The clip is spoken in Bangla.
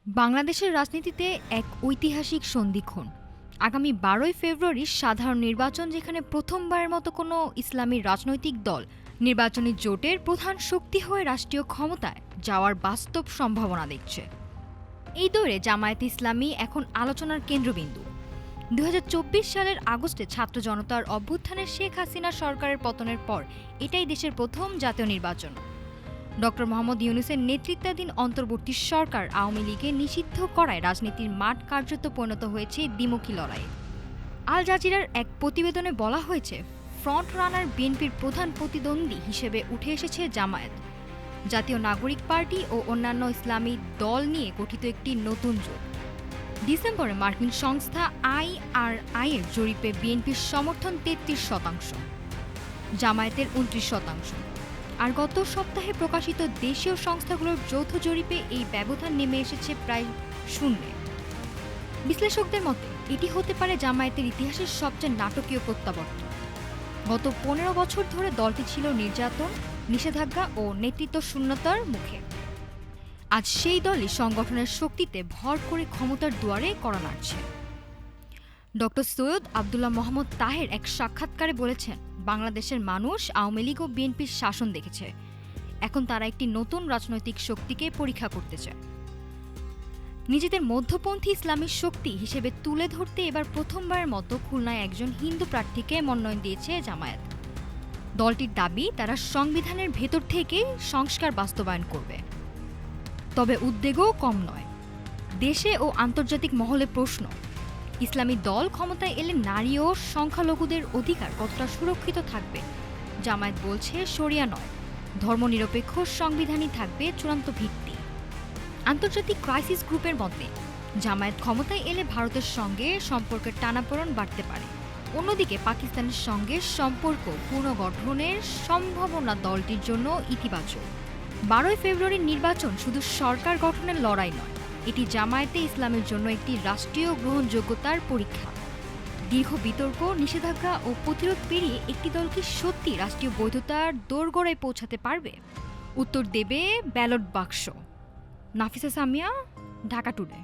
বাংলাদেশের রাজনীতিতে এক ঐতিহাসিক সন্ধিক্ষণ। আগামী ১২ই ফেব্রুয়ারি সাধারণ নির্বাচন, যেখানে প্রথমবারের মতো কোনো ইসলামী রাজনৈতিক দল নির্বাচনী জোটের প্রধান শক্তি হয়ে রাষ্ট্রীয় ক্ষমতায় যাওয়ার বাস্তব সম্ভাবনা দেখছে। এই দৌড়ে জামায়াতে ইসলামী এখন আলোচনার কেন্দ্রবিন্দু। ২০২৪ সালের আগস্টে ছাত্র জনতার অভ্যুত্থানে শেখ হাসিনা সরকারের পতনের পর এটাই দেশের প্রথম জাতীয় নির্বাচন। ডক্টর মোহাম্মদ ইউনূসের নেতৃত্বাধীন অন্তর্বর্তী সরকার আওয়ামী লীগকে নিষিদ্ধ করায় রাজনীতির মাঠ কার্যত পরিণত হয়েছে দ্বিমুখী লড়াইয়ে। আল জাজিরার এক প্রতিবেদনে বলা হয়েছে, ফ্রন্ট রানার বিএনপির প্রধান প্রতিদ্বন্দ্বী হিসেবে উঠে এসেছে জামায়াত। জাতীয় নাগরিক পার্টি ও অন্যান্য ইসলামী দল নিয়ে গঠিত একটি নতুন জোট। ডিসেম্বরে মার্কিন সংস্থা IRI এর জরিপে বিএনপির সমর্থন ৩৩%, জামায়াতের ২৯%। আর গত সপ্তাহে প্রকাশিত দেশীয় সংস্থাগুলোর যৌথ জরিপে এই ব্যবধান নেমে এসেছে প্রায় শূন্যে। বিশ্লেষকদের মতে এটি হতে পারে জামায়াতের ইতিহাসের সবচেয়ে নাটকীয় প্রত্যাবর্তন। গত ১৫ বছর ধরে দলটি ছিল নির্যাতন, নিষেধাজ্ঞা ও নেতৃত্ব শূন্যতার মুখে। আজ সেই দলই সংগঠনের শক্তিতে ভর করে ক্ষমতার দুয়ারে কড়া নাড়ছে। ডক্টর সৈয়দ আবদুল্লাহ মোহাম্মদ তাহের এক সাক্ষাৎকারে বলেছেন, বাংলাদেশের মানুষ আওয়ামী লীগ ও বিএনপির শাসন দেখেছে, এখন তারা একটি নতুন রাজনৈতিক শক্তিকে পরীক্ষা করতে চায়। নিজেদের মধ্যপন্থী ইসলামী শক্তি হিসেবে তুলে ধরতে এবার প্রথমবারের মতো খুলনায় একজন হিন্দু প্রার্থীকে মনোনয়ন দিয়েছে জামায়াত। দলটির দাবি, তারা সংবিধানের ভেতর থেকে সংস্কার বাস্তবায়ন করবে। তবে উদ্বেগও কম নয়। দেশে ও আন্তর্জাতিক মহলে প্রশ্ন, ইসলামী দল ক্ষমতায় এলে নারী ও সংখ্যালঘুদের অধিকার কতটা সুরক্ষিত থাকবে? জামায়াত বলছে, শরিয়া নয়, ধর্মনিরপেক্ষ সংবিধানই থাকবে চূড়ান্ত ভিত্তি। আন্তর্জাতিক ক্রাইসিস গ্রুপের মতে, জামায়াত ক্ষমতায় এলে ভারতের সঙ্গে সম্পর্কের টানাপোড়েন বাড়তে পারে। অন্যদিকে পাকিস্তানের সঙ্গে সম্পর্ক পুনর্গঠনের সম্ভাবনা দলটির জন্য ইতিবাচক। ১২ই ফেব্রুয়ারির নির্বাচন শুধু সরকার গঠনের লড়াই নয়, এটি জামায়াতে ইসলামের জন্য একটি রাষ্ট্রীয় গ্রহণযোগ্যতার পরীক্ষা। দীর্ঘ বিতর্ক, নিষেধাজ্ঞা ও প্রতিরোধ পেরিয়ে একটি দল কি সত্যি রাষ্ট্রীয় বৈধতার দোরগোড়ায় পৌঁছাতে পারবে? উত্তর দেবে ব্যালট বাক্স। নাফিসা সামিয়া, ঢাকা টুডে।